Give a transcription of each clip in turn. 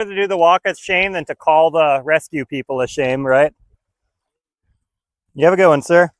To do the walk a shame than to call the rescue people a shame, right? You have a good one, sir.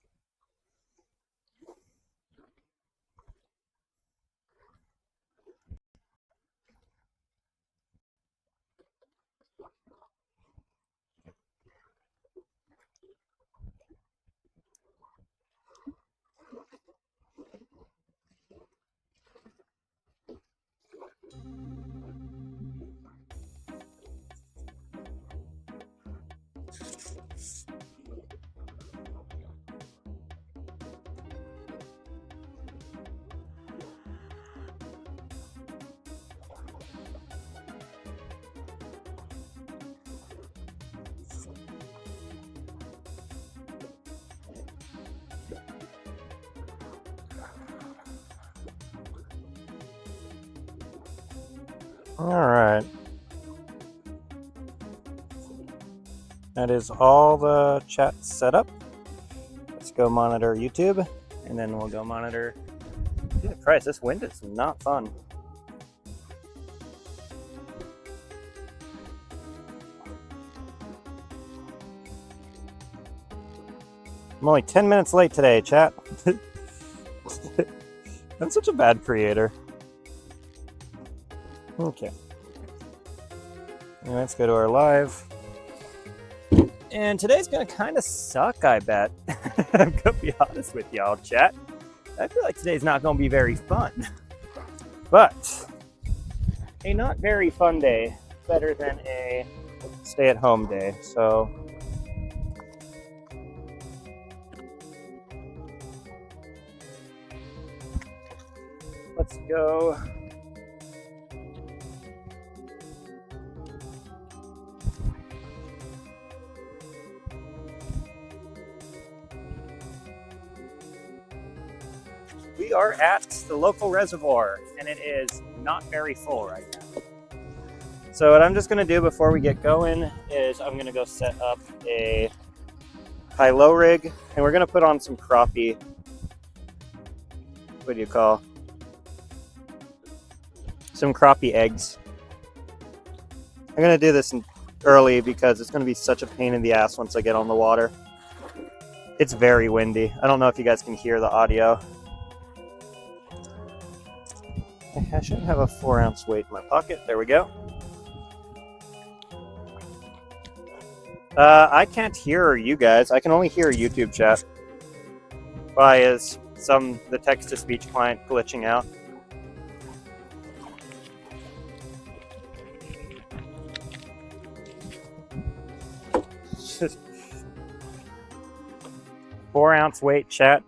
All right. That is all the chat set up. Let's go monitor YouTube, and then we'll go monitor. Jesus Christ, this wind is not fun. I'm only 10 minutes late today, chat. I'm such a bad creator. Okay. Let's go to our live. And today's gonna kind of suck, I bet. I'm gonna be honest with y'all, chat. I feel like today's not gonna be very fun. But a not very fun day, better than a stay-at-home day. So let's go. We are at the local reservoir, and it is not very full right now. So what I'm just gonna do before we get going is I'm gonna go set up a high-low rig, and we're gonna put on some crappie. What do you call? Some crappie eggs. I'm gonna do this early because it's gonna be such a pain in the ass once I get on the water. It's very windy. I don't know if you guys can hear the audio. I shouldn't have a 4-ounce weight in my pocket. There we go. I can't hear you guys. I can only hear YouTube chat. Why is the text-to-speech client glitching out? Just 4-ounce weight, chat.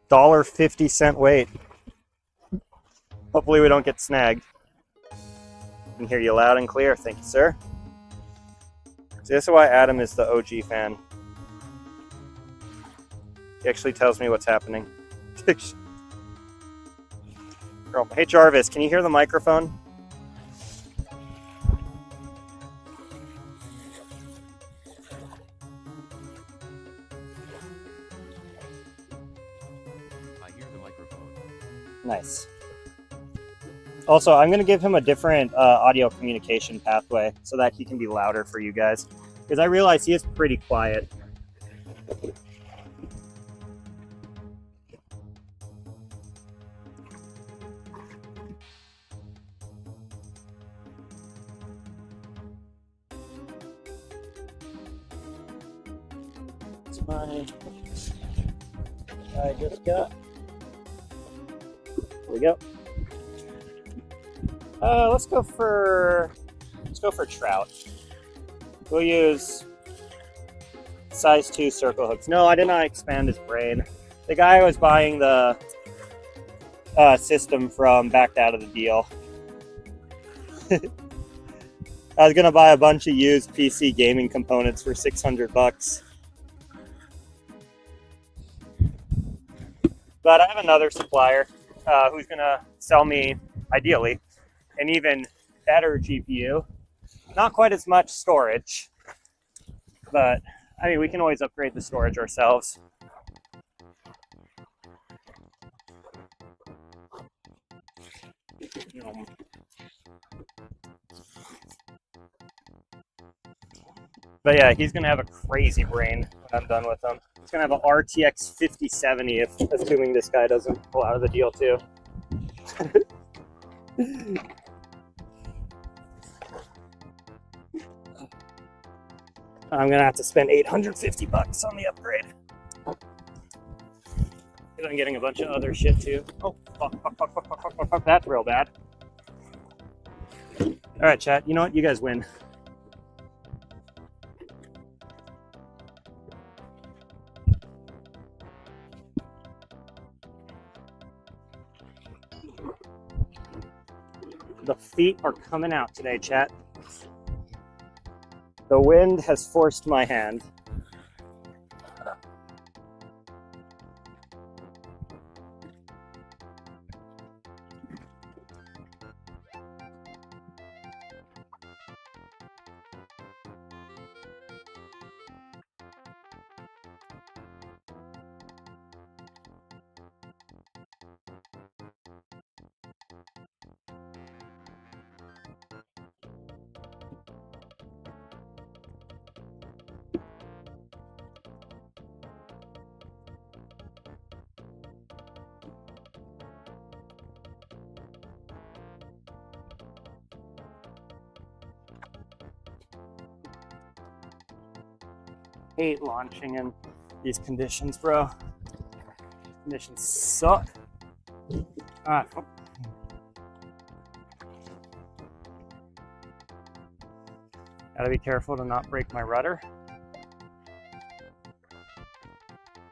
$1.50 weight. Hopefully we don't get snagged. I can hear you loud and clear. Thank you, sir. So this is why Adam is the OG fan. He actually tells me what's happening. Hey Jarvis, can you hear the microphone? I hear the microphone. Nice. Also, I'm going to give him a different audio communication pathway so that he can be louder for you guys. Because I realize he is pretty quiet. That's my I just got. Here we go. Let's go for trout. We'll use size 2 circle hooks. No, I did not expand his brain. The guy was buying the system from backed out of the deal. I was gonna buy a bunch of used PC gaming components for $600. But I have another supplier who's gonna sell me, ideally, an even better GPU. Not quite as much storage, but I mean, we can always upgrade the storage ourselves. But yeah, he's gonna have a crazy brain when I'm done with him. He's gonna have an RTX 5070 if assuming this guy doesn't pull out of the deal too. I'm gonna have to spend $850 on the upgrade. I'm getting a bunch of other shit too. Oh, fuck, that's real bad. All right, chat. You know what? You guys win. The feet are coming out today, chat. The wind has forced my hand. Hate launching in these conditions, bro. Conditions suck. Ah, gotta be careful to not break my rudder.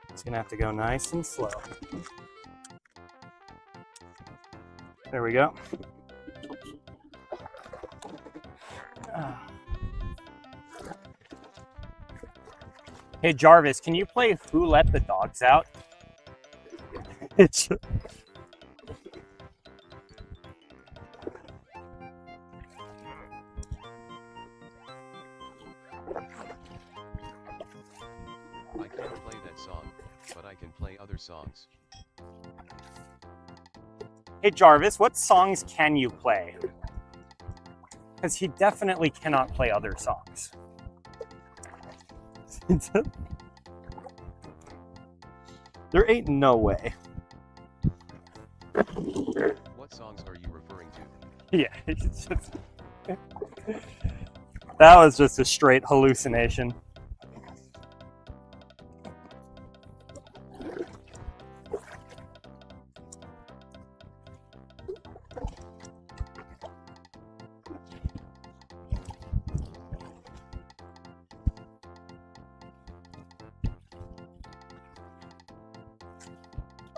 It's gonna have to go nice and slow. There we go. Hey Jarvis, can you play Who Let the Dogs Out? It's I can't play that song, but I can play other songs. Hey Jarvis, what songs can you play? Because he definitely cannot play other songs. There ain't no way. What songs are you referring to? Yeah, it's just... That was just a straight hallucination.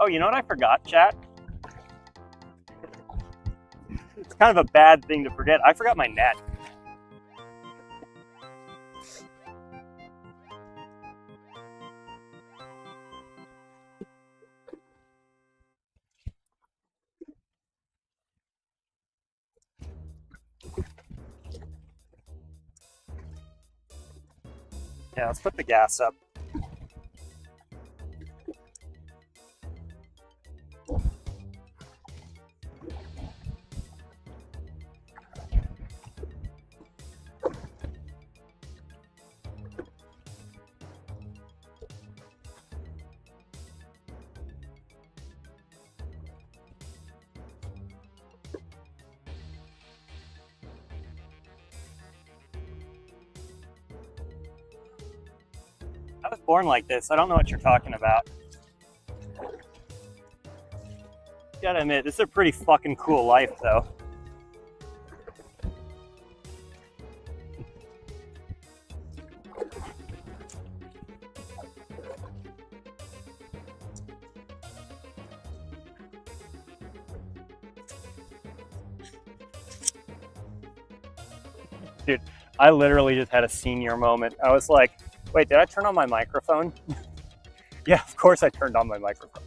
Oh, you know what I forgot, chat? It's kind of a bad thing to forget. I forgot my net. Yeah, let's put the gas up. I was born like this. I don't know what you're talking about. Gotta admit, this is a pretty fucking cool life, though. Dude, I literally just had a senior moment. I was like, wait, did I turn on my microphone? Yeah, of course I turned on my microphone.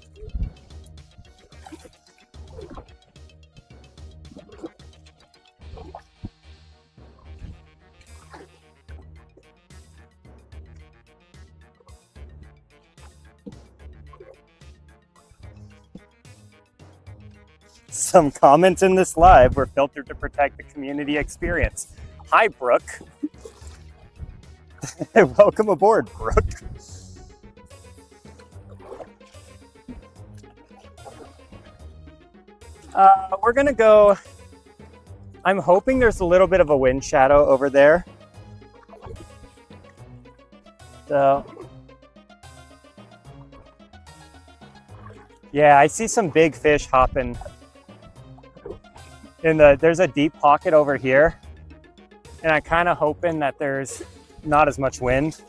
Some comments in this live were filtered to protect the community experience. Hi, Brooke. Welcome aboard, Brooke. We're gonna go, I'm hoping there's a little bit of a wind shadow over there. So, yeah, I see some big fish hopping. There's a deep pocket over here, and I'm kind of hoping that there's not as much wind.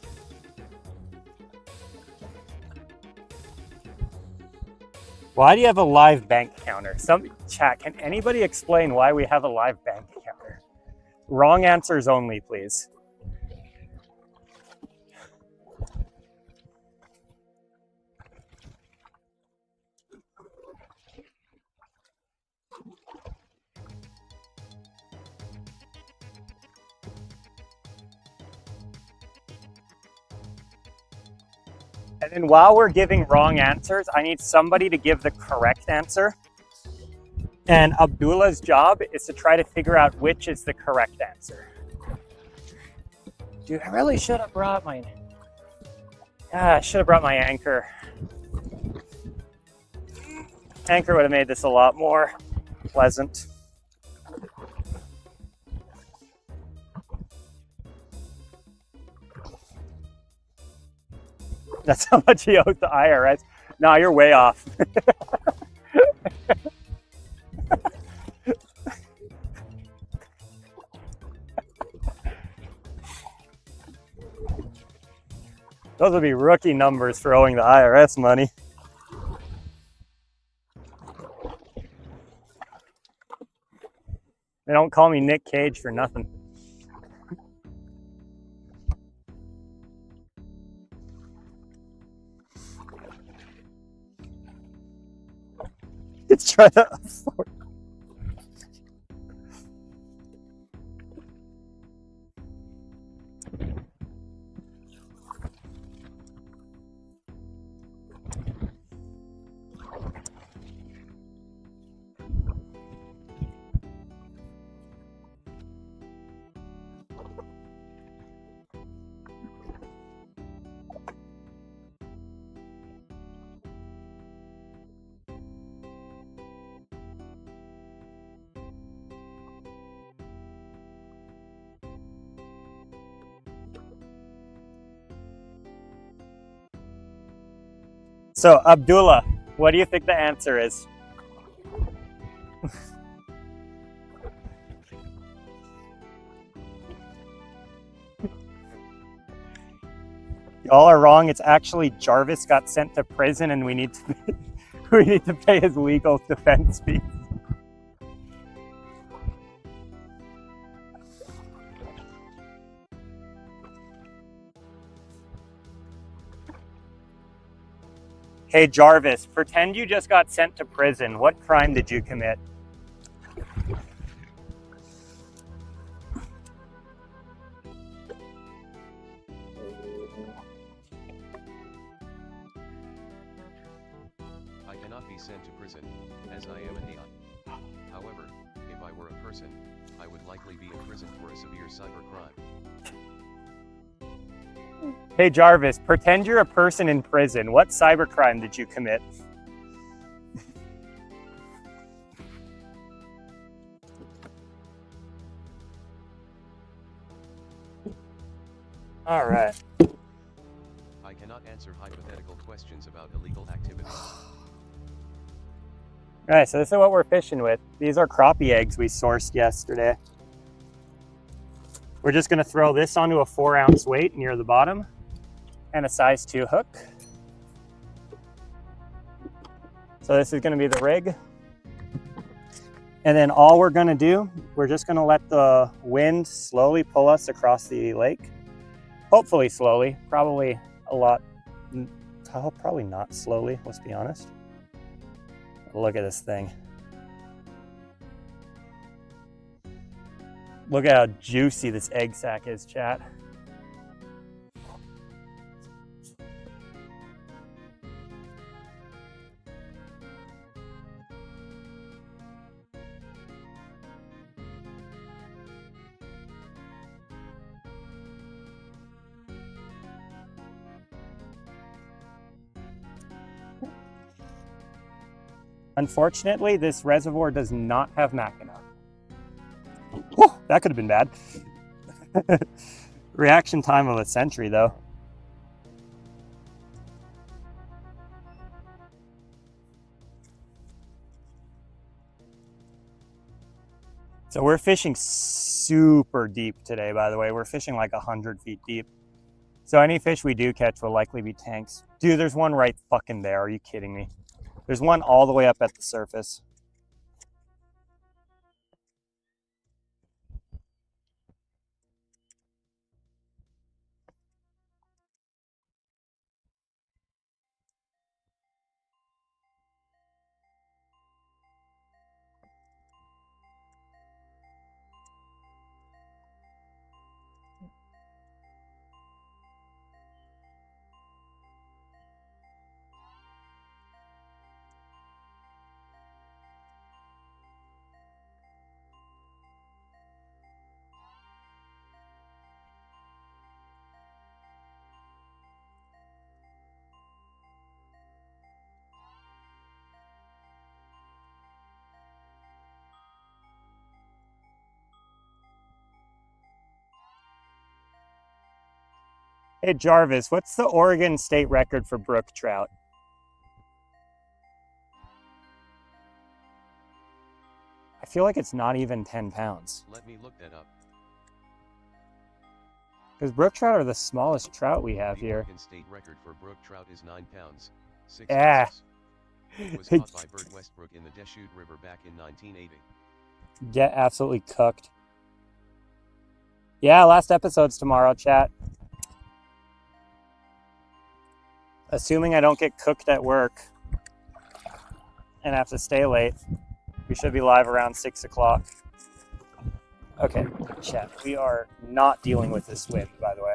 Why do you have a live bank counter? Chat, can anybody explain why we have a live bank counter? Wrong answers only, please. And then while we're giving wrong answers, I need somebody to give the correct answer. And Abdullah's job is to try to figure out which is the correct answer. Dude, I really should have brought my... I should have brought my anchor. Anchor would have made this a lot more pleasant. That's how much he owes the IRS. No, you're way off. Those would be rookie numbers for owing the IRS money. They don't call me Nick Cage for nothing. Let's try that. So, Abdullah, what do you think the answer is? Y'all are wrong. It's actually Jarvis got sent to prison and we need to pay his legal defense fees. Hey Jarvis, pretend you just got sent to prison. What crime did you commit? I cannot be sent to prison, as I am an AI. However, if I were a person, I would likely be in prison for a severe cybercrime. Hey Jarvis, pretend you're a person in prison. What cybercrime did you commit? All right. I cannot answer hypothetical questions about illegal activities. All right, so this is what we're fishing with. These are crappie eggs we sourced yesterday. We're just gonna throw this onto a 4-ounce weight near the bottom and a size 2 hook. So this is gonna be the rig. And then all we're gonna do, we're just gonna let the wind slowly pull us across the lake. Hopefully slowly, probably a lot, probably not slowly, let's be honest. Look at this thing. Look at how juicy this egg sack is, chat. Unfortunately, this reservoir does not have Mackinac. Whew, that could have been bad. Reaction time of a century, though. So we're fishing super deep today, by the way. We're fishing like 100 feet deep. So any fish we do catch will likely be tanks. Dude, there's one right fucking there. Are you kidding me? There's one all the way up at the surface. Hey Jarvis, what's the Oregon state record for brook trout? I feel like it's not even 10 pounds. Let me look that up. Because brook trout are the smallest trout we have The here. Oregon state record for brook trout is 9 pounds, 6 Ah. ounces. It was caught by Bert Westbrook in the Deschutes River back in 1980. Get absolutely cooked. Yeah, last episode's tomorrow, chat. Assuming I don't get cooked at work and have to stay late, we should be live around 6 o'clock. Okay, chat, we are not dealing with this wind, by the way.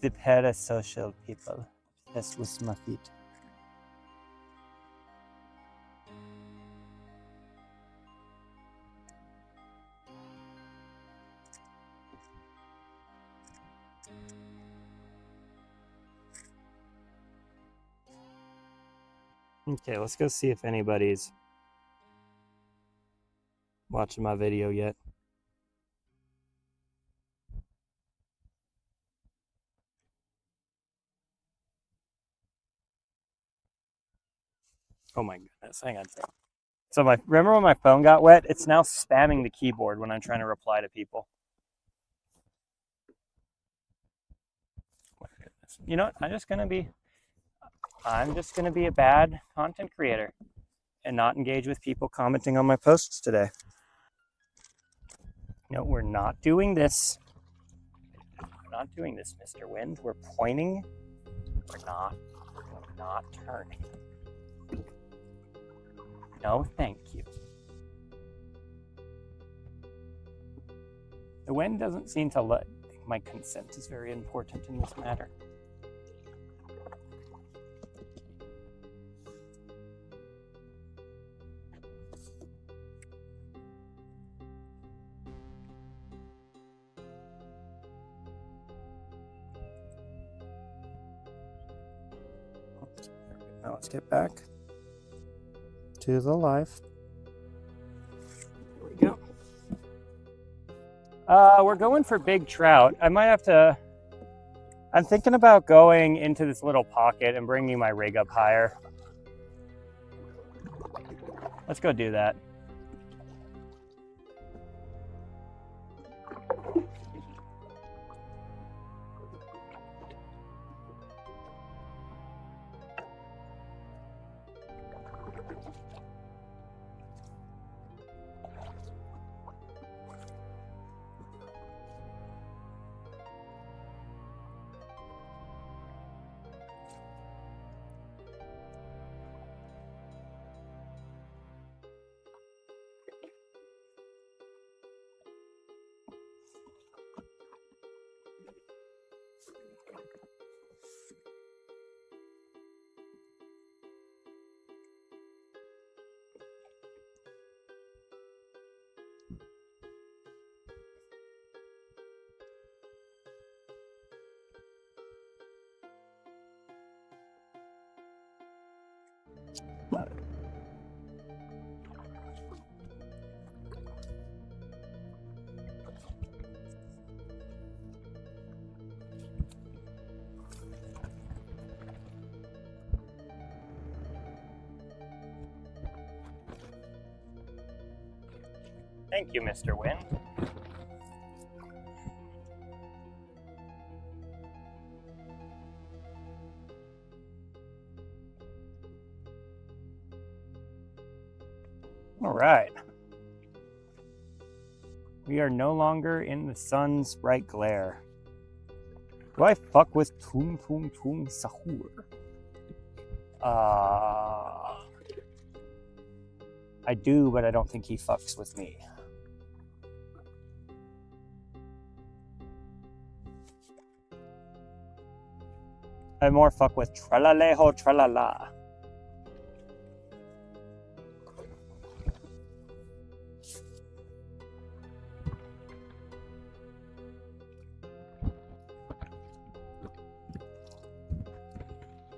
The parasocial people. Yes, with my feet. Okay, let's go see if anybody's watching my video yet. Oh my goodness, hang on a second. So remember when my phone got wet? It's now spamming the keyboard when I'm trying to reply to people. Oh my goodness. You know what? I'm just gonna be a bad content creator and not engage with people commenting on my posts today. No, we're not doing this. We're not doing this, Mr. Wind. We're pointing. We're not turning. No, thank you. The wind doesn't seem to let. My consent is very important in this matter. Now let's get back to the live. Here we go. We're going for big trout. I might have to. I'm thinking about going into this little pocket and bringing my rig up higher. Let's go do that. Thank you, Mr. Wind. All right. We are no longer in the sun's bright glare. Do I fuck with Tung Tung Tung Sahur? I do, but I don't think he fucks with me. I more fuck with Tralaleho Tralala.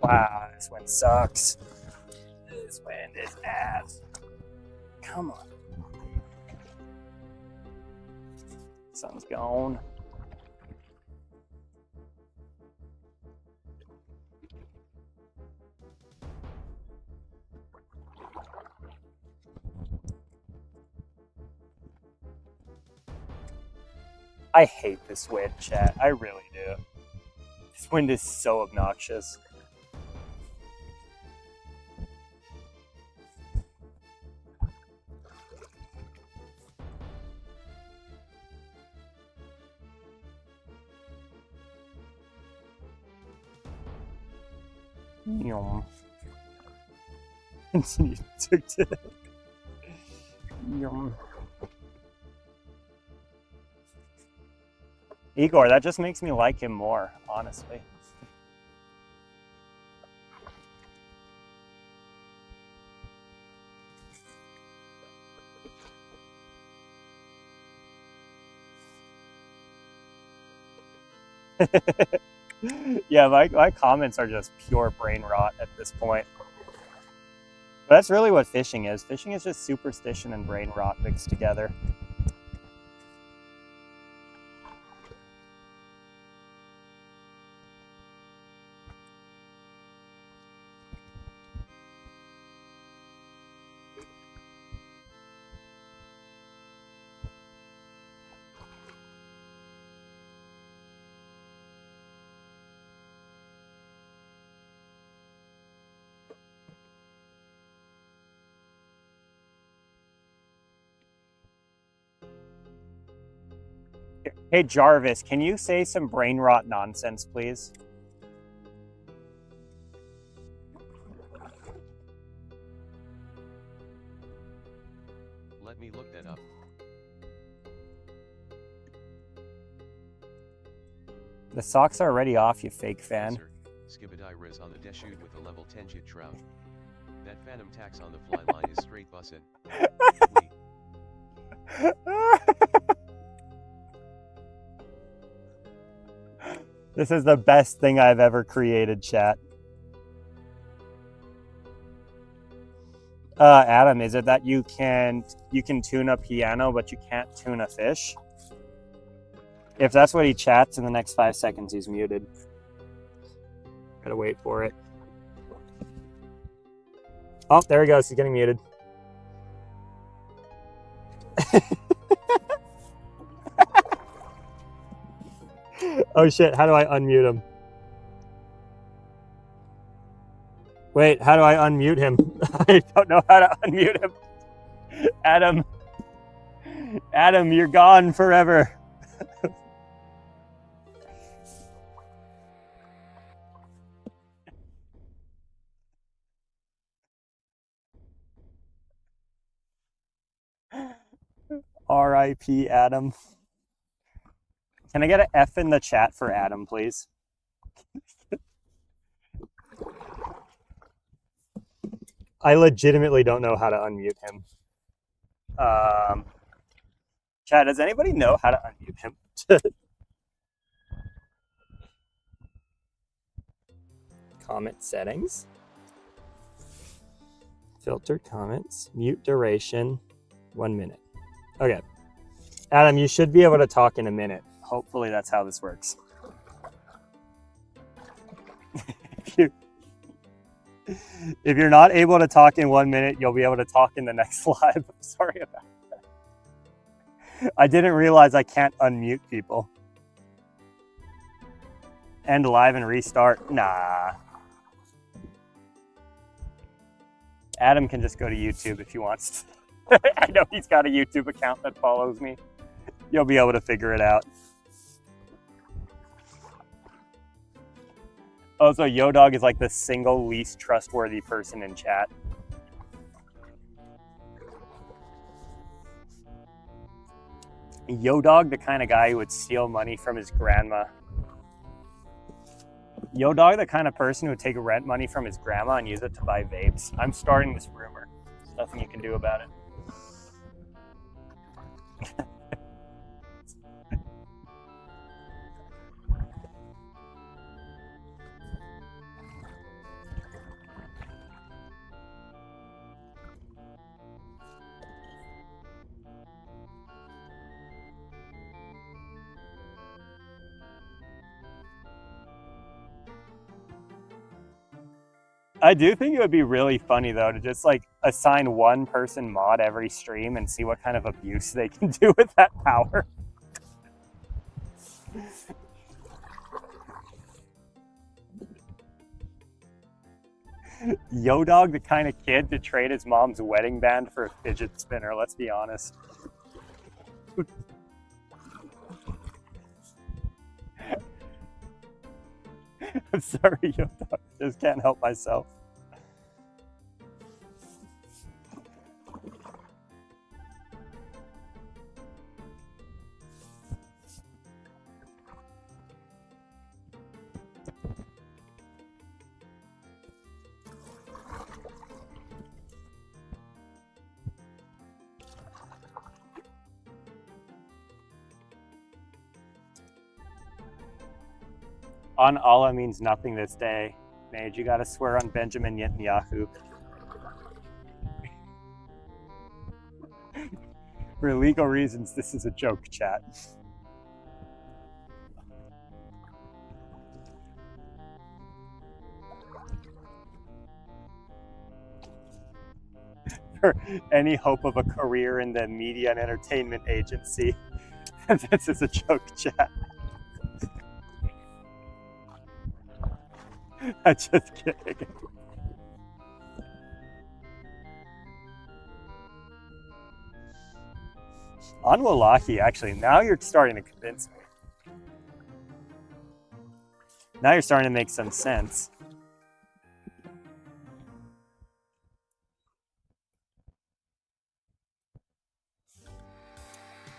Wow, this wind sucks. This wind is ass. Come on. Sun's gone. I hate this wind, chat. I really do. This wind is so obnoxious. Yum. Continue to Yum. Igor, that just makes me like him more, honestly. Yeah, my comments are just pure brain rot at this point. But that's really what fishing is. Fishing is just superstition and brain rot mixed together. Hey Jarvis, can you say some brain rot nonsense, please? Let me look that up. The socks are already off, you fake fan. Skibadai Riz on the Deshoot with a level 10 jit trout. That phantom tax on the fly line is straight bussin'. This is the best thing I've ever created, chat. Adam, is it that you can tune a piano, but you can't tune a fish? If that's what he chats in the next 5 seconds, he's muted. Gotta wait for it. Oh, there he goes. He's getting muted. Oh shit, how do I unmute him? Wait, how do I unmute him? I don't know how to unmute him. Adam, you're gone forever. R.I.P. Adam. Can I get an F in the chat for Adam, please? I legitimately don't know how to unmute him. Chat, does anybody know how to unmute him? Comment settings. Filtered comments. Mute duration. 1 minute. Okay. Adam, you should be able to talk in a minute. Hopefully that's how this works. If you're not able to talk in 1 minute, you'll be able to talk in the next live. I'm sorry about I didn't realize I can't unmute people. End live and restart? Nah. Adam can just go to YouTube if he wants to. I know he's got a YouTube account that follows me. You'll be able to figure it out. Also, YoDog is like the single least trustworthy person in chat. YoDog, the kind of guy who would steal money from his grandma. YoDog, the kind of person who would take rent money from his grandma and use it to buy vapes. I'm starting this rumor. There's nothing you can do about it. I do think it would be really funny though to just like assign one person mod every stream and see what kind of abuse they can do with that power. YoDog, the kind of kid to trade his mom's wedding band for a fidget spinner, let's be honest. I'm sorry, YoDog, just can't help myself. On Allah means nothing this day. Mage, you gotta swear on Benjamin Netanyahu. For legal reasons, this is a joke, chat. For any hope of a career in the media and entertainment agency, this is a joke, chat. I'm just kidding. On Wallahi, actually, now you're starting to convince me. Now you're starting to make some sense.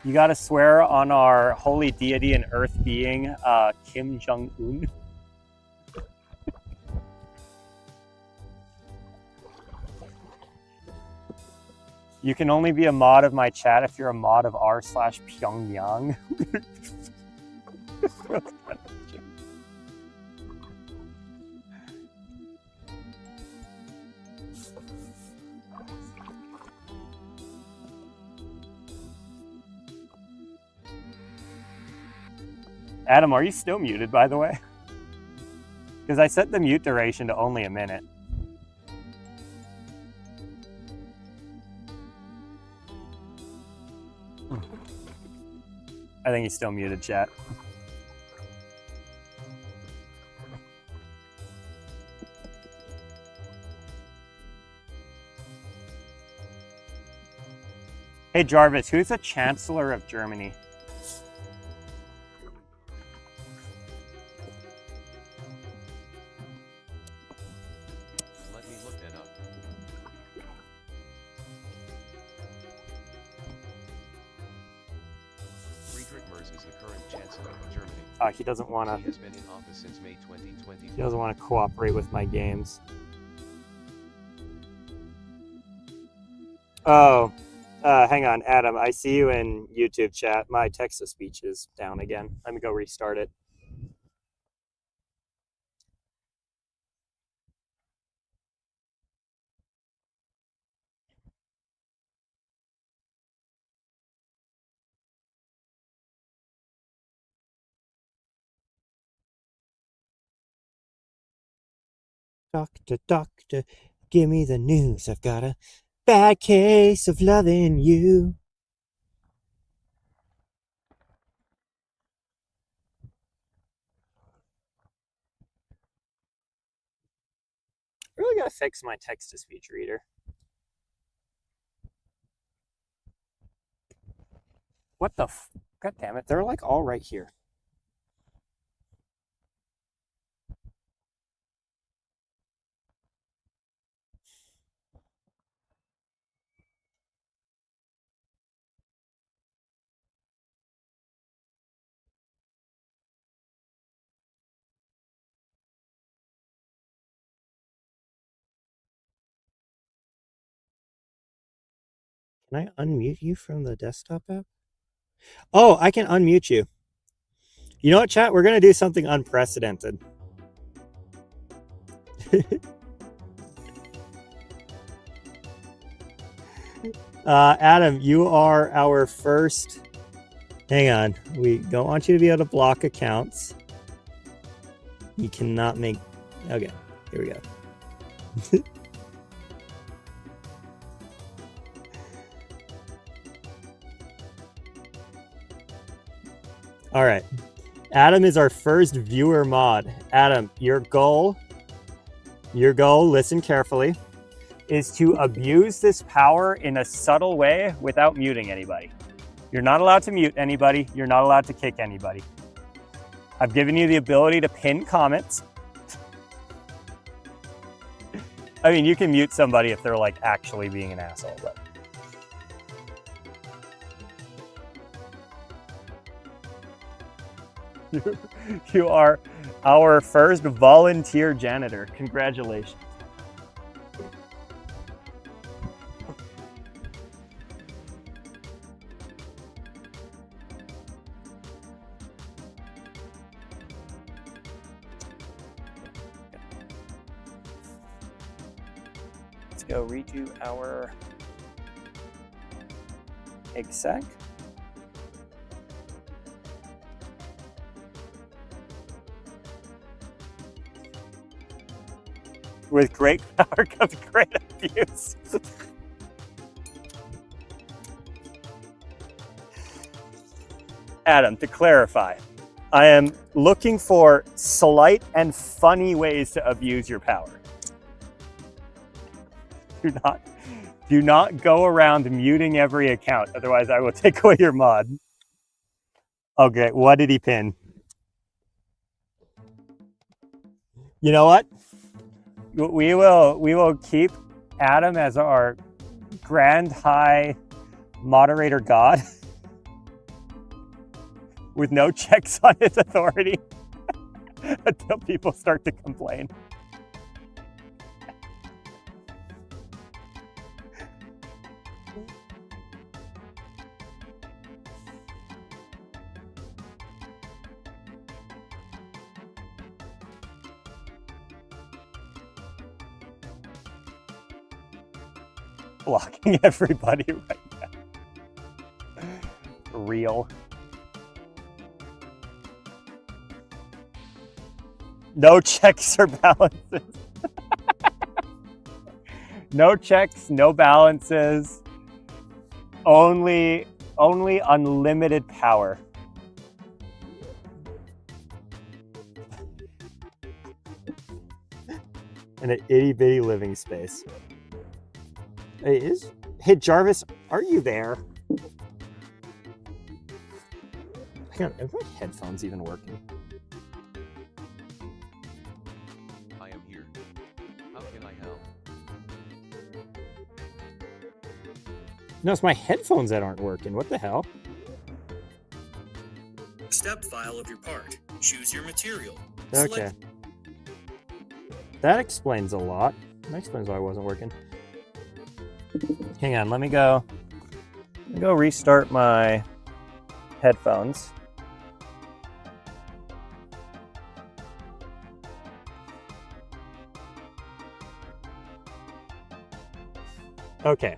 You gotta swear on our holy deity and earth being, Kim Jong-un. You can only be a mod of my chat if you're a mod of r/Pyongyang. Adam, are you still muted, by the way? Because I set the mute duration to only a minute. I think he's still muted, chat. Hey Jarvis, who's the Chancellor of Germany? Let me look that up. Friedrich Merz is the current Chancellor of Germany. He doesn't want He to. has been in office since May 2020. He doesn't want to cooperate with my games. Oh, hang on, Adam. I see you in YouTube chat. My text-to-speech is down again. Let me go restart it. Doctor, doctor, give me the news. I've got a bad case of loving you. gotta fix my text-to-speech reader. What the God damn it, they're like all right here. Can I unmute you from the desktop app? Oh, I can unmute you. You know what, chat? We're going to do something unprecedented. Adam, you are our first... Hang on. We don't want you to be able to block accounts. You cannot make... Okay, here we go. All right. Adam is our first viewer mod. Adam, your goal, listen carefully, is to abuse this power in a subtle way without muting anybody. You're not allowed to mute anybody. You're not allowed to kick anybody. I've given you the ability to pin comments. I mean, you can mute somebody if they're like actually being an asshole, but. You are our first volunteer janitor. Congratulations. Let's go redo our exec. With great power comes great abuse. Adam, to clarify, I am looking for slight and funny ways to abuse your power. Do not go around muting every account, otherwise I will take away your mod. Okay, what did he pin? You know what? We will keep Adam as our grand high moderator god with no checks on his authority until people start to complain. Blocking everybody right now. Real. No checks or balances. No checks, no balances. Only unlimited power. In an itty bitty living space. Hey Jarvis, are you there? Hang on, are my headphones even working? I am here. How can I help? No, it's my headphones that aren't working. What the hell? Step file of your part. Choose your material. Okay. That explains a lot. That explains why it wasn't working. Hang on, let me go restart my headphones. Okay.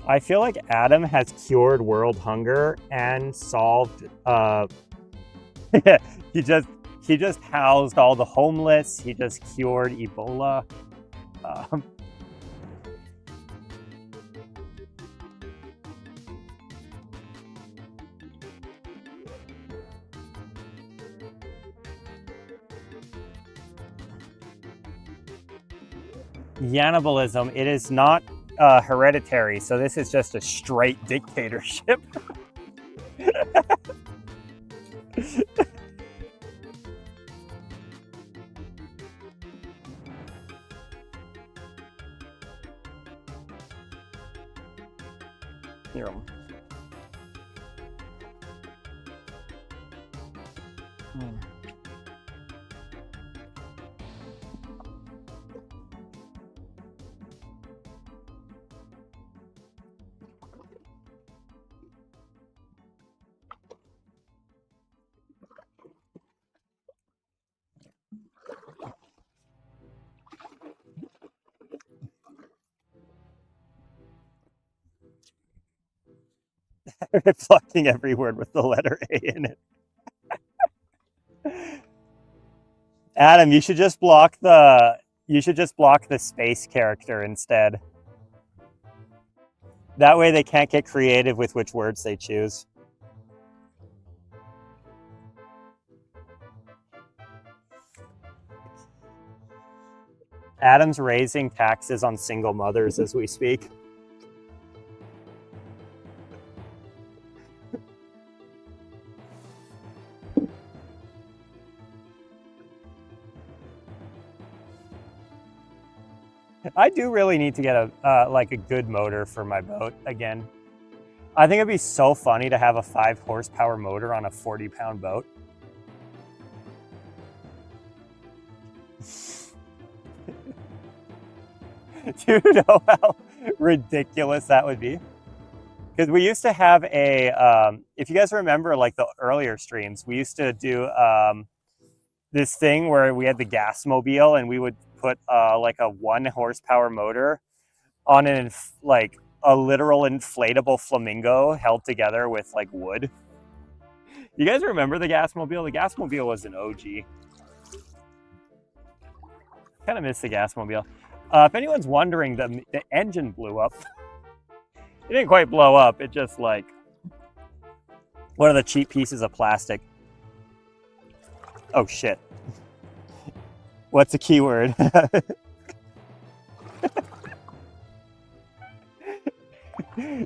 I feel like Adam has cured world hunger and solved he just housed all the homeless. He just cured Ebola. Um, Cannibalism, it is not hereditary, so this is just a straight dictatorship. Here. Reflecting every word with the letter A in it. Adam, you should just block the space character instead. That way they can't get creative with which words they choose. Adam's raising taxes on single mothers as we speak. I do really need to get a good motor for my boat again. I think it'd be so funny to have a 5 horsepower motor on a 40-pound boat. Do you know how ridiculous that would be? Because we used to have a, if you guys remember like the earlier streams, we used to do this thing where we had the gas mobile and we would put like a 1 horsepower motor on like a literal inflatable flamingo held together with like wood. You guys remember the gas mobile? The gas mobile was an OG. Kind of miss the gas mobile. If anyone's wondering, the engine blew up. It didn't quite blow up. It just like one of the cheap pieces of plastic. Oh shit. What's the keyword?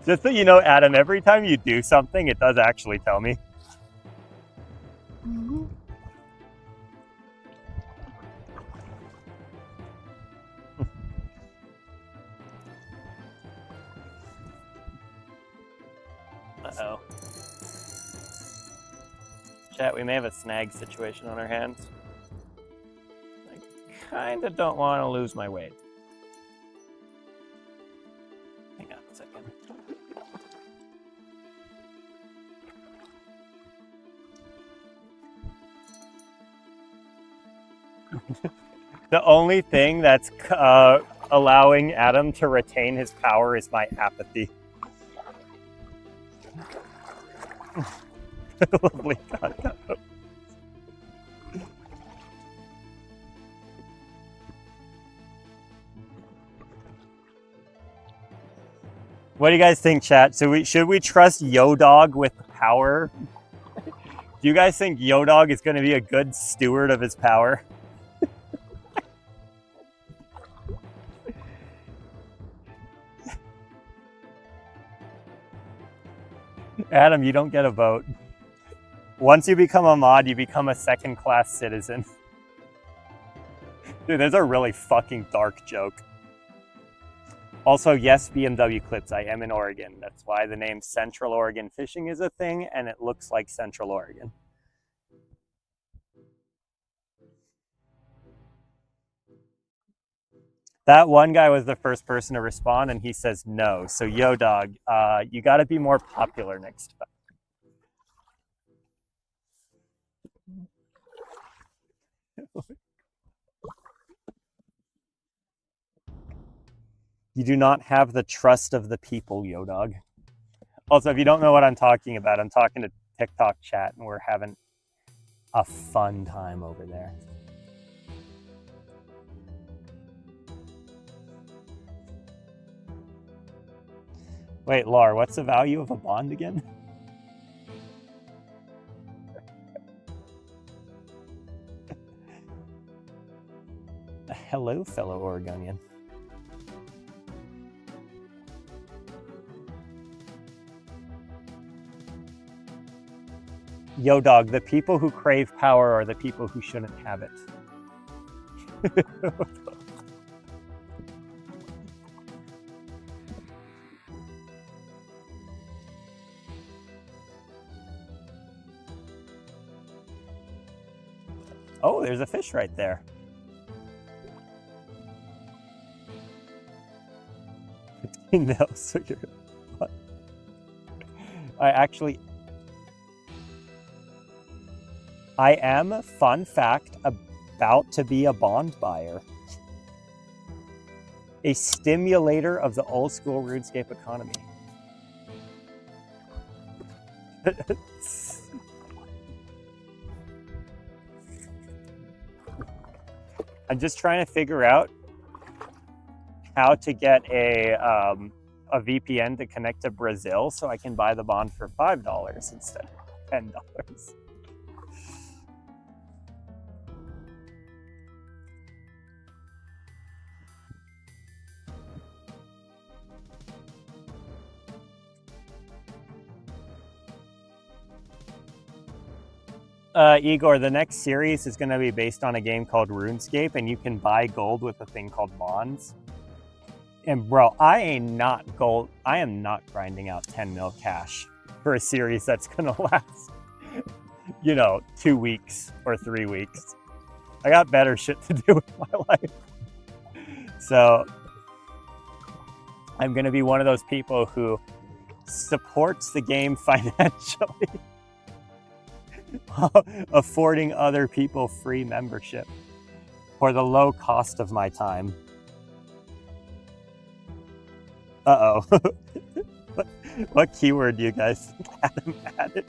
Just so you know, Adam, every time you do something, it does actually tell me. Uh-oh. Chat, we may have a snag situation on our hands. I kinda don't want to lose my weight. Hang on a second. The only thing that's allowing Adam to retain his power is my apathy. Lovely content. What do you guys think, chat? So should we trust Yo-Dog with power? Do you guys think Yo-Dog is going to be a good steward of his power? Adam, you don't get a vote. Once you become a mod, you become a second-class citizen. Dude, there's a really fucking dark joke. Also, yes, BMW clips. I am in Oregon. That's why the name Central Oregon Fishing is a thing, and it looks like Central Oregon. That one guy was the first person to respond, and he says no. So, yo, dog, you got to be more popular next time. You do not have the trust of the people, Yo Dog. Also, if you don't know what I'm talking about, I'm talking to TikTok chat and we're having a fun time over there. Wait, Lar, what's the value of a bond again? Hello, fellow Oregonian. Yo, dog, the people who crave power are the people who shouldn't have it. Oh, there's a fish right there. No, so you're... What? I am, fun fact, about to be a bond buyer. A stimulator of the old school RuneScape economy. I'm just trying to figure out how to get a VPN to connect to Brazil so I can buy the bond for $5 instead of $10. Igor, the next series is going to be based on a game called RuneScape, and you can buy gold with a thing called bonds. And bro, I am not grinding out 10 mil cash for a series that's going to last, 2 weeks or 3 weeks. I got better shit to do with my life. So I'm going to be one of those people who supports the game financially. Affording other people free membership for the low cost of my time. Uh-oh. What keyword do you guys think Adam added?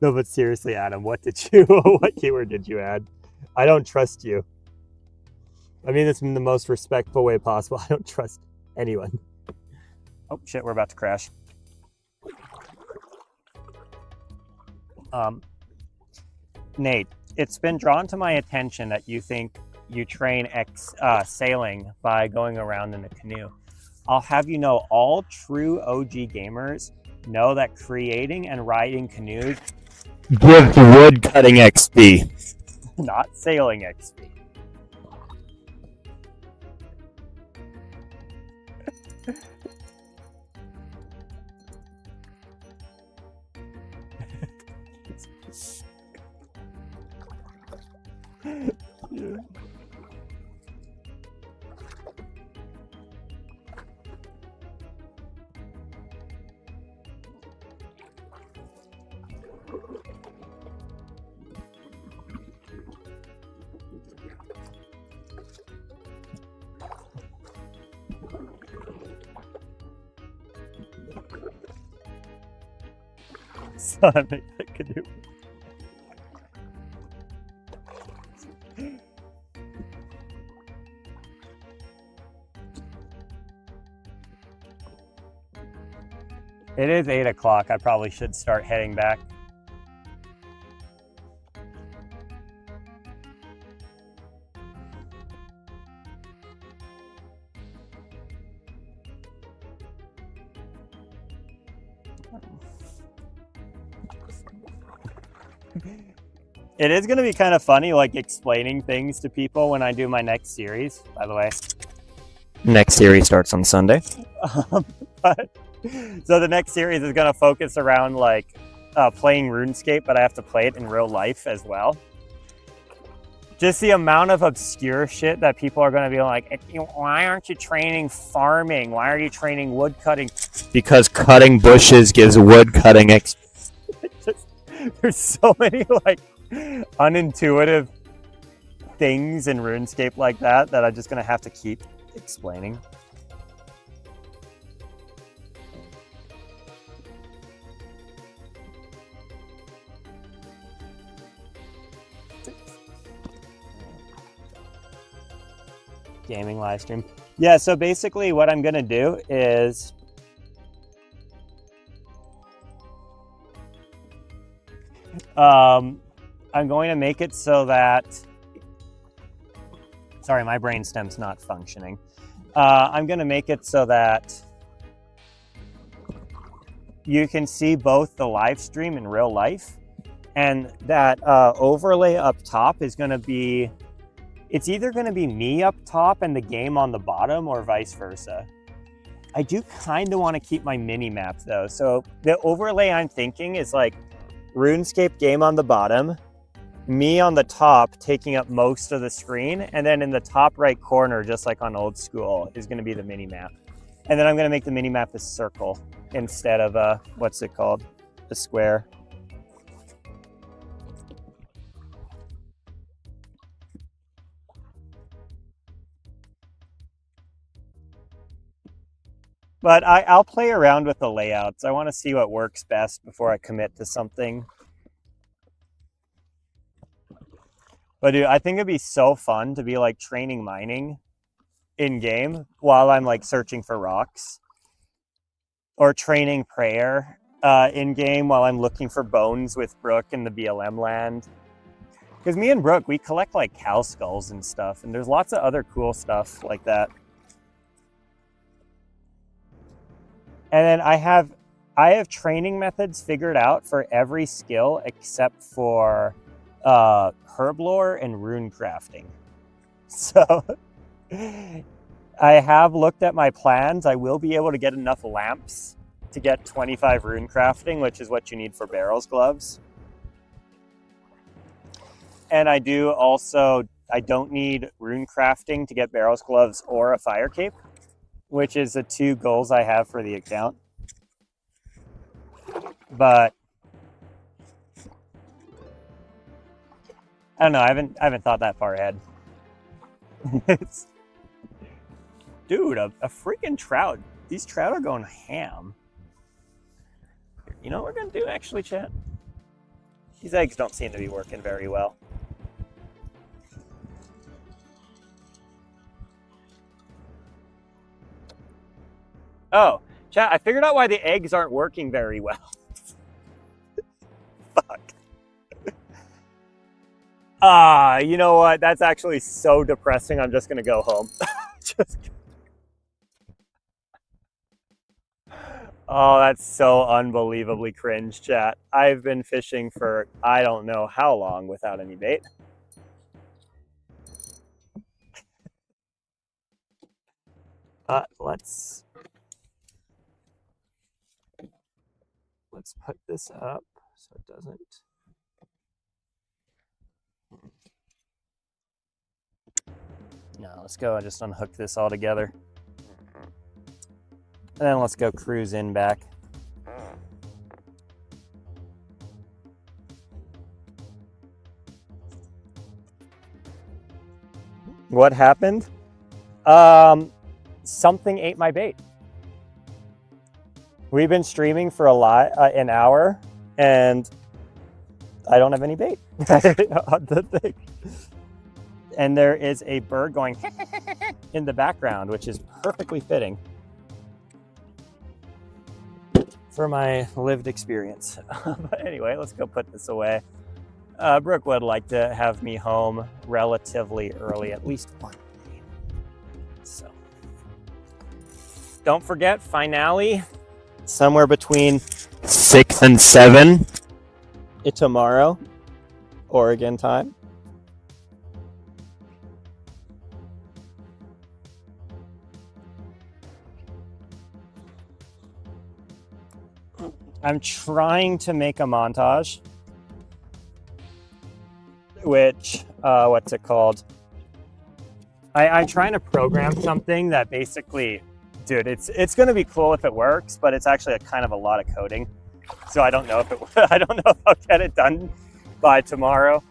No, but seriously, Adam, what keyword did you add? I don't trust you. I mean this in the most respectful way possible. I don't trust anyone. Oh shit, we're about to crash. Nate, it's been drawn to my attention that you think you train sailing by going around in a canoe. I'll have you know, all true OG gamers know that creating and riding canoes gives wood cutting XP, not sailing XP. Yeah. So I make that canoe. It is 8 o'clock. I probably should start heading back. It is going to be kind of funny, like explaining things to people when I do my next series, by the way. Next series starts on Sunday. So the next series is going to focus around like playing RuneScape, but I have to play it in real life as well. Just the amount of obscure shit that people are going to be like, why aren't you training farming? Why are you training wood cutting? Because cutting bushes gives wood cutting there's so many like unintuitive things in RuneScape like that I'm just going to have to keep explaining. Gaming live stream. Yeah, so basically what I'm going to do is I'm going to make it so that, sorry, my brain stem's not functioning. I'm going to make it so that you can see both the live stream in real life, and that overlay up top is going to be, it's either going to be me up top and the game on the bottom, or vice versa. I do kind of want to keep my mini map though. So the overlay I'm thinking is like RuneScape game on the bottom, me on the top taking up most of the screen, and then in the top right corner, just like on old school, is going to be the mini map. And then I'm going to make the mini map a circle instead of a, what's it called? A square. But I'll play around with the layouts. I want to see what works best before I commit to something. But dude, I think it'd be so fun to be like training mining in game while I'm like searching for rocks, or training prayer in game while I'm looking for bones with Brooke in the BLM land. Because me and Brooke, we collect like cow skulls and stuff, and there's lots of other cool stuff like that. And then I have training methods figured out for every skill except for herb lore and rune crafting. So I have looked at my plans. I will be able to get enough lamps to get 25 rune crafting, which is what you need for Barrel's gloves. And I don't need rune crafting to get Barrel's gloves or a fire cape, which is the two goals I have for the account. But I don't know, I haven't thought that far ahead. Dude, a freaking trout. These trout are going ham. You know what we're gonna do actually, chat? These eggs don't seem to be working very well. Oh, chat, I figured out why the eggs aren't working very well. Fuck. You know what? That's actually so depressing. I'm just gonna go home. Oh, that's so unbelievably cringe, chat. I've been fishing for I don't know how long without any bait. Let's put this up so it doesn't. No, let's go. I just unhook this all together. And then let's go cruise in back. What happened? Something ate my bait. We've been streaming for an hour, and I don't have any bait on the thing. And there is a bird going in the background, which is perfectly fitting for my lived experience. But anyway, let's go put this away. Brooke would like to have me home relatively early, at least one day. So don't forget, finale, somewhere between 6 and 7 tomorrow, Oregon time. I'm trying to make a montage, which, what's it called? I'm trying to program something that basically, dude, it's going to be cool if it works, but it's actually kind of a lot of coding. So I don't know if I'll get it done by tomorrow.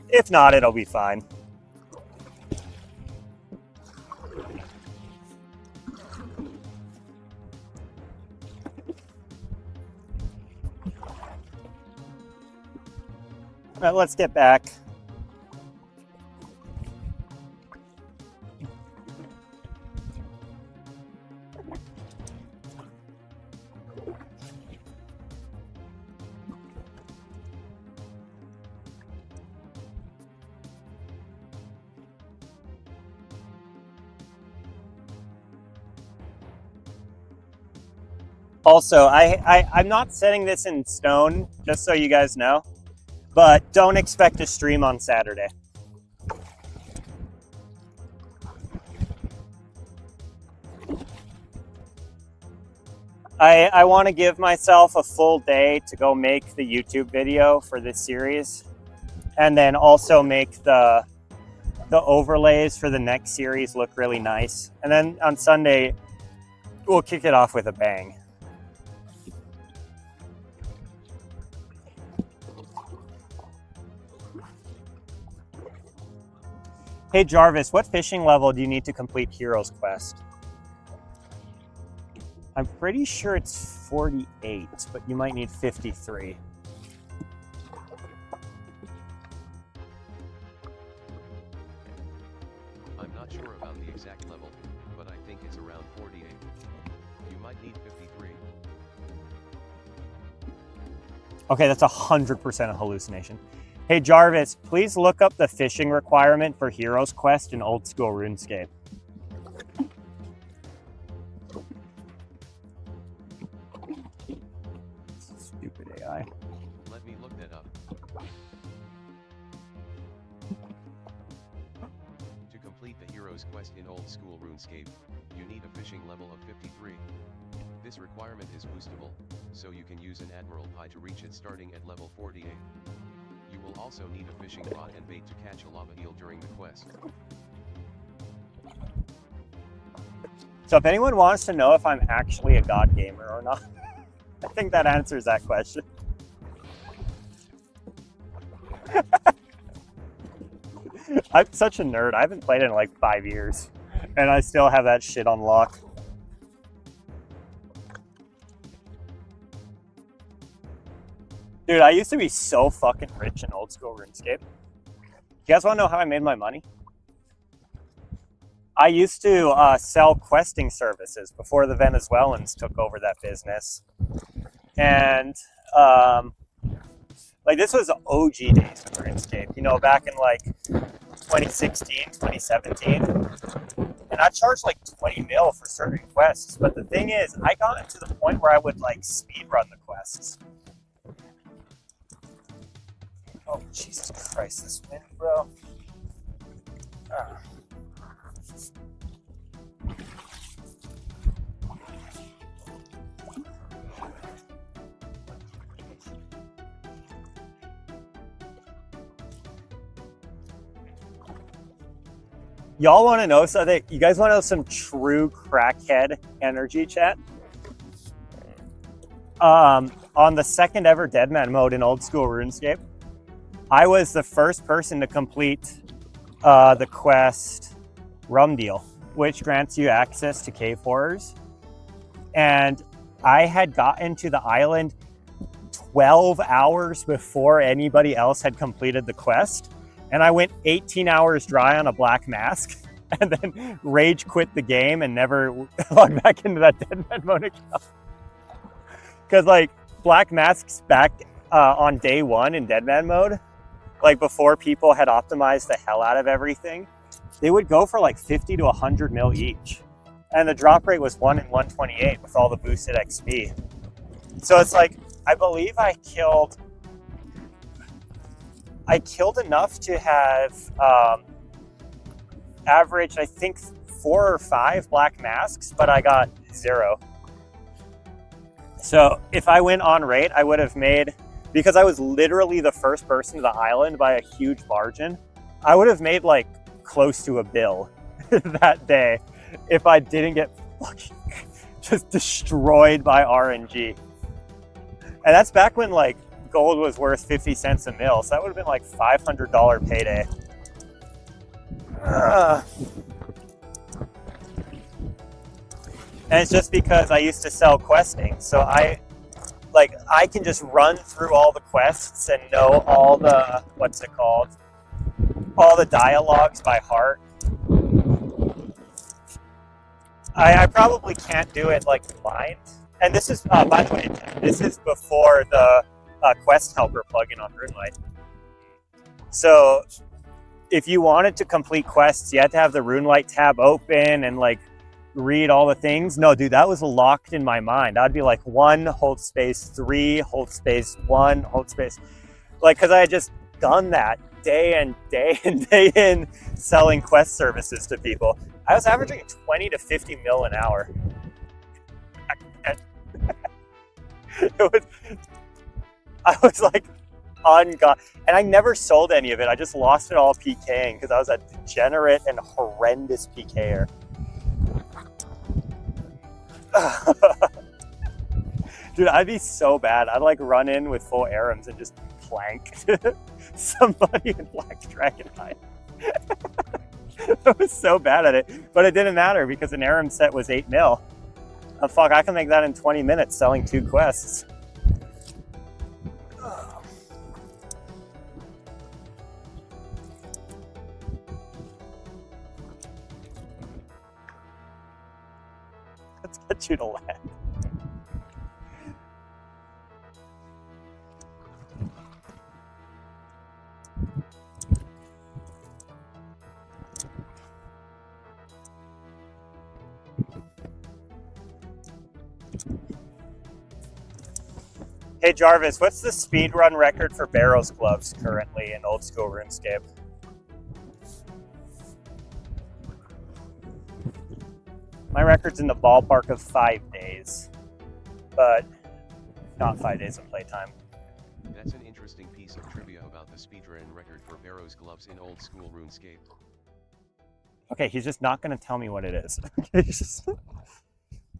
If not, it'll be fine. All right, let's get back. Also, I'm not setting this in stone, just so you guys know, but don't expect a stream on Saturday. I want to give myself a full day to go make the YouTube video for this series, and then also make the overlays for the next series look really nice. And then on Sunday, we'll kick it off with a bang. Hey Jarvis, what fishing level do you need to complete Hero's Quest? I'm pretty sure it's 48, but you might need 53. I'm not sure about the exact level, but I think it's around 48. You might need 53. Okay, that's 100% a hallucination. Hey Jarvis, please look up the fishing requirement for Hero's Quest in old school RuneScape. Stupid AI. Let me look that up. To complete the Hero's Quest in old school RuneScape, you need a fishing level of 53. This requirement is boostable, so you can use an Admiral Pie to reach it starting at level 48. You will also need a fishing rod and bait to catch a lava eel during the quest. So if anyone wants to know if I'm actually a god gamer or not, I think that answers that question. I'm such a nerd. I haven't played it in like 5 years, and I still have that shit on lock. Dude, I used to be so fucking rich in old school RuneScape. You guys want to know how I made my money? I used to sell questing services before the Venezuelans took over that business. And like this was OG days of RuneScape, you know, back in like 2016, 2017. And I charged like 20 mil for certain quests. But the thing is, I got into the point where I would like speed run the quests. Oh, Jesus Christ, this wind, bro. Y'all want to know something? You guys want to know some true crackhead energy, chat? On the second ever Deadman mode in old school RuneScape, I was the first person to complete the quest Rum Deal, which grants you access to cave horrors. And I had gotten to the island 12 hours before anybody else had completed the quest. And I went 18 hours dry on a black mask and then rage quit the game and never logged back into that Deadman mode account. Because like black masks back on day one in Deadman mode, like before people had optimized the hell out of everything, they would go for like 50 to 100 mil each. And the drop rate was 1 in 128 with all the boosted XP. So it's like, I believe I killed enough to have averaged, I think, 4 or 5 black masks, but I got 0. So if I went on rate, I would have made, because I was literally the first person to the island by a huge margin, I would have made like close to $1 bill that day if I didn't get fucking just destroyed by RNG. And that's back when like gold was worth 50 cents a mil, so that would have been like $500 payday. And it's just because I used to sell questing, so I can just run through all the quests and know all the, all the dialogues by heart. I probably can't do it like blind. And this is, by the way, this is before the quest helper plugin on RuneLight. So if you wanted to complete quests, you had to have the RuneLight tab open and like read all the things. No, dude, that was locked in my mind. I'd be like 1, hold space, 3, hold space, 1, hold space. Like, because I had just done that day in, day in, selling quest services to people. I was averaging 20 to 50 mil an hour. I was like, on God. And I never sold any of it. I just lost it all PKing because I was a degenerate and horrendous PKer. Dude, I'd be so bad. I'd like run in with full Arams and just plank somebody in Black Dragonhide. I was so bad at it, but it didn't matter because an Aram set was 8 mil. Oh, fuck, I can make that in 20 minutes selling 2 quests. Let's get you to land. Hey Jarvis, what's the speedrun record for Barrows Gloves currently in old school RuneScape? My record's in the ballpark of 5 days, but not 5 days of playtime. That's an interesting piece of trivia about the speedrun record for Barrows Gloves in old school RuneScape. Okay, he's just not going to tell me what it is.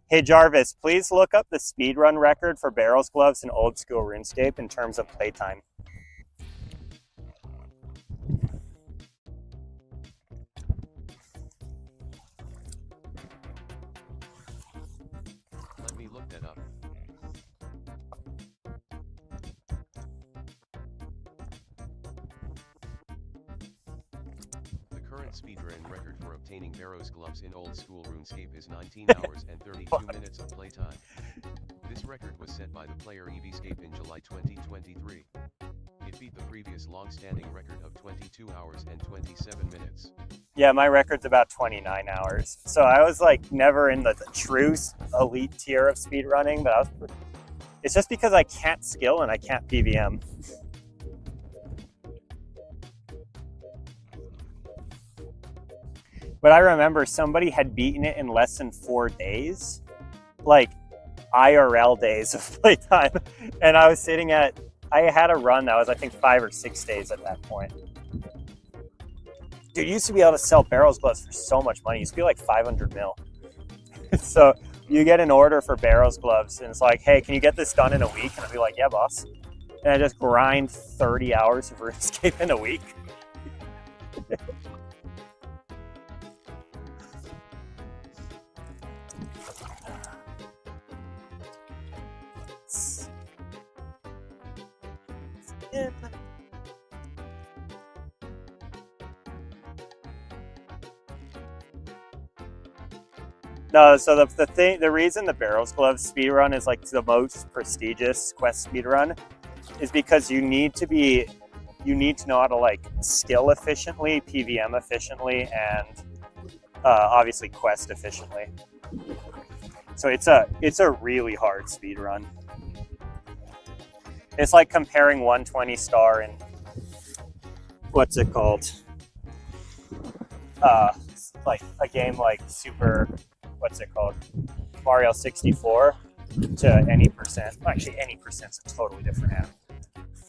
Hey Jarvis, please look up the speedrun record for Barrows Gloves in old school RuneScape in terms of playtime. Let me look that up. The current speedrun record for obtaining Barrows Gloves in old school RuneScape is 19 hours and 32 minutes of playtime. This record was set by the player Eevescape in July 2023. It beat the previous long-standing record of 22 hours and 27 minutes. Yeah, my record's about 29 hours. So I was like never in the true elite tier of speedrunning, but it's just because I can't skill and I can't PVM. But I remember somebody had beaten it in less than 4 days, like IRL days of playtime. And I was sitting at, I had a run that was I think 5 or 6 days at that point. Dude, you used to be able to sell Barrows Gloves for so much money. It used to be like 500 mil. So you get an order for Barrows Gloves and it's like, hey, can you get this done in a week? And I'd be like, yeah, boss. And I just grind 30 hours of RuneScape in a week. No, so the reason the Barrows Gloves speedrun is like the most prestigious quest speedrun is because you need to know how to like skill efficiently, PVM efficiently, and obviously quest efficiently. So it's a really hard speedrun. It's like comparing 120 star and what's it called? Like a game like what's it called? Mario 64 to any percent. Actually, any percent's a totally different app.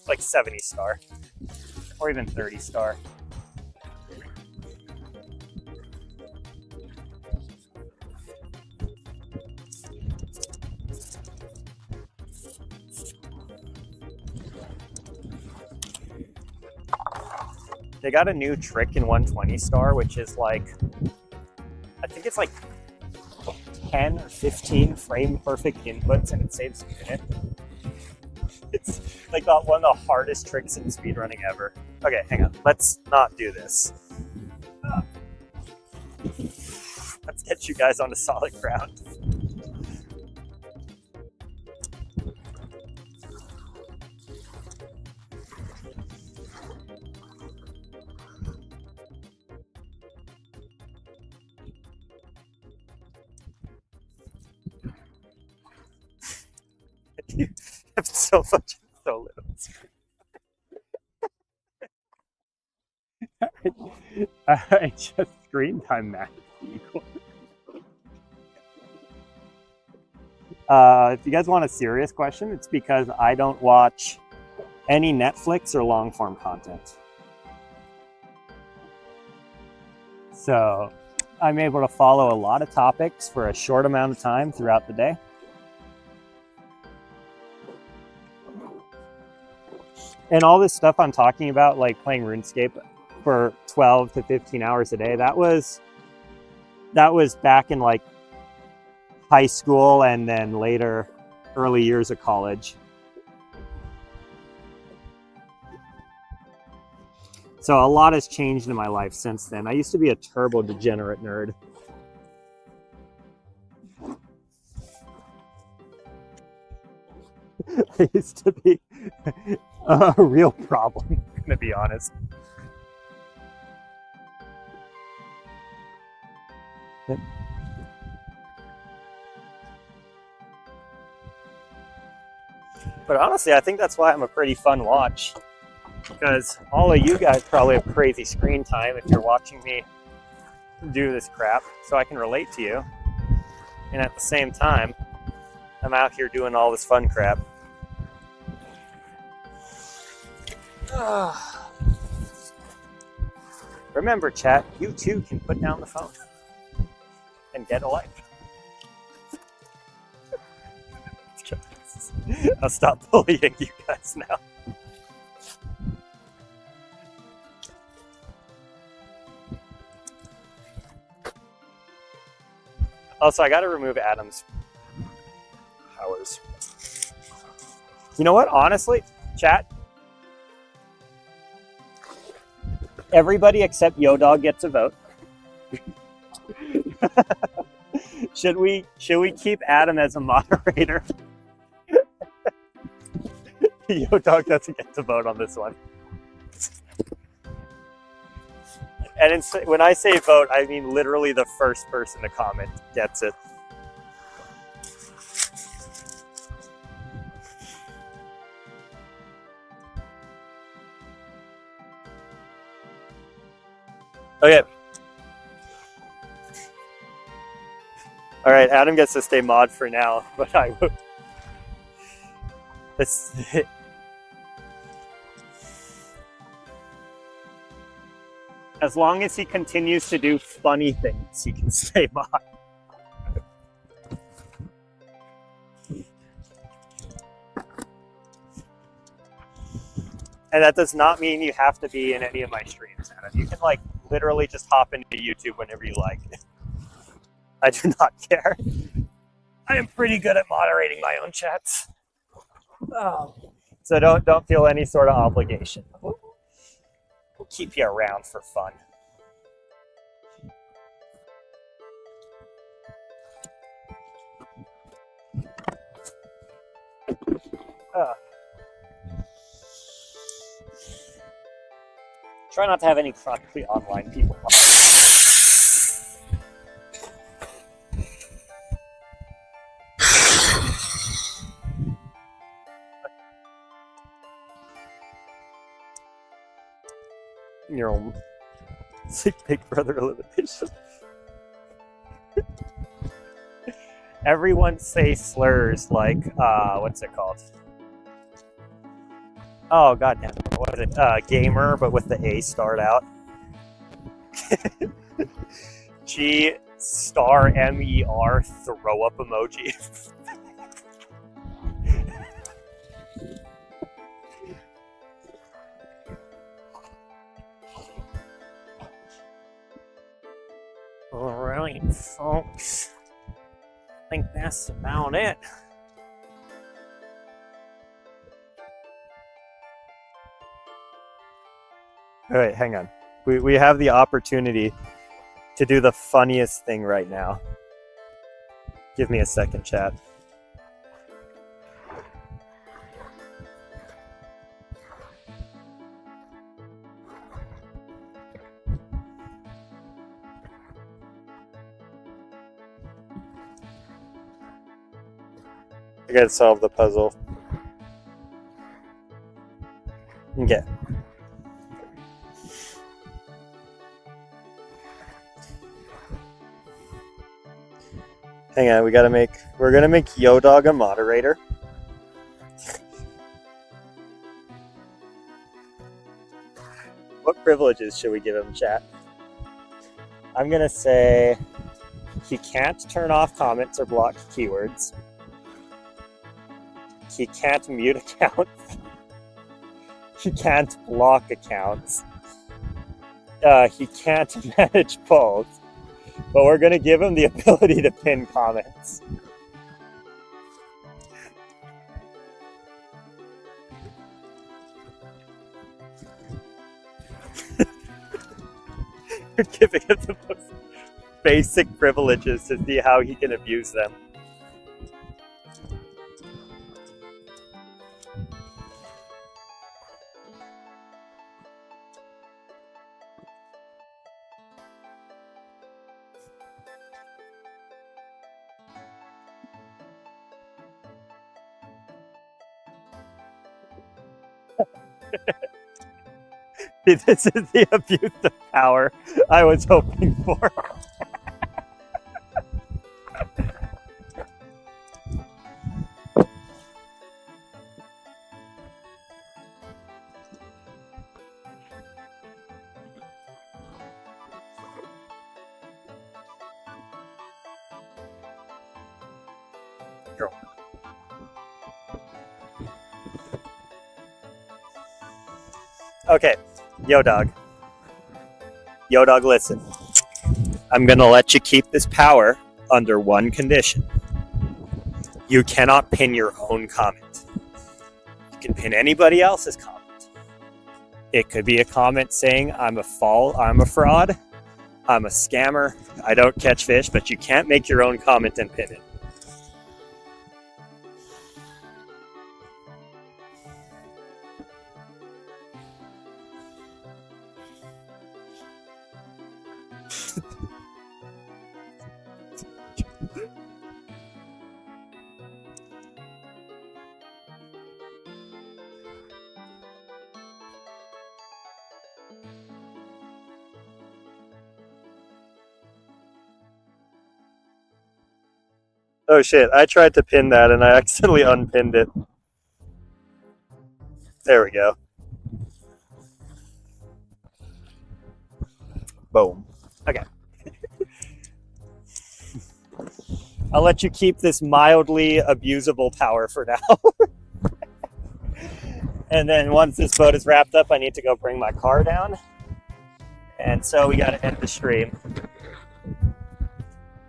Like 70 star or even 30 star. They got a new trick in 120 star, which is like, I think it's like 10 or 15 frame perfect inputs and it saves a minute. It's like one of the hardest tricks in speedrunning ever. Okay, hang on. Let's not do this. Let's get you guys onto solid ground. You have so much, so little. I just screen time max equal. If you guys want a serious question, it's because I don't watch any Netflix or long form content. So I'm able to follow a lot of topics for a short amount of time throughout the day. And all this stuff I'm talking about, like playing RuneScape for 12 to 15 hours a day, that was back in like high school and then later early years of college. So a lot has changed in my life since then. I used to be a turbo degenerate nerd. I used to be a real problem, to be honest. But honestly, I think that's why I'm a pretty fun watch. Because all of you guys probably have crazy screen time if you're watching me do this crap, so I can relate to you. And at the same time, I'm out here doing all this fun crap. Remember, chat, you too can put down the phone and get a life. I'll stop bullying you guys now. Also, I gotta remove Adam's powers. You know what? Honestly, chat, everybody except YoDog gets a vote. Should we keep Adam as a moderator? YoDog doesn't get to vote on this one. And when I say vote, I mean literally the first person to comment gets it. Okay. All right, Adam gets to stay mod for now, but I will. As long as he continues to do funny things, he can stay mod. And that does not mean you have to be in any of my streams, Adam. You can like literally just hop into YouTube whenever you like. I do not care. I am pretty good at moderating my own chats. Oh. So don't feel any sort of obligation. We'll keep you around for fun. Try not to have any chronically online people on. your own. It's like Big Brother elimination. Everyone say slurs like, what's it called? Oh, goddamn. What is it? Gamer, but with the A start out. G star MER throw up emoji. Alright, folks. I think that's about it. Alright, hang on. We have the opportunity to do the funniest thing right now. Give me a second, chat. I gotta solve the puzzle. Okay. Hang on, we're gonna make Yo-Dog a moderator. What privileges should we give him, chat? I'm gonna say he can't turn off comments or block keywords. He can't mute accounts. He can't block accounts. He can't manage polls. But we're going to give him the ability to pin comments. We're giving him the most basic privileges to see how he can abuse them. This is the abuse of power I was hoping for. Girl. Okay. Yo-Dog. Yo-Dog, listen. I'm going to let you keep this power under one condition. You cannot pin your own comment. You can pin anybody else's comment. It could be a comment saying, I'm a fraud, I'm a scammer, I don't catch fish, but you can't make your own comment and pin it. Oh shit, I tried to pin that and I accidentally unpinned it. There we go. Boom. Okay. I'll let you keep this mildly abusable power for now. And then once this boat is wrapped up, I need to go bring my car down. And so we gotta end the stream.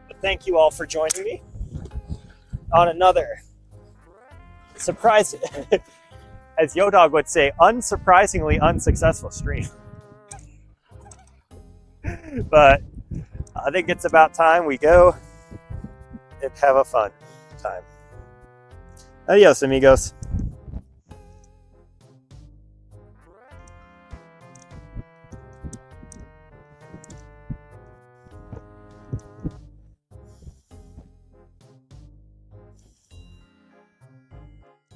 But thank you all for joining me on another surprise, as Yo-Dog would say, unsurprisingly unsuccessful stream. But I think it's about time we go and have a fun time. Adios, amigos.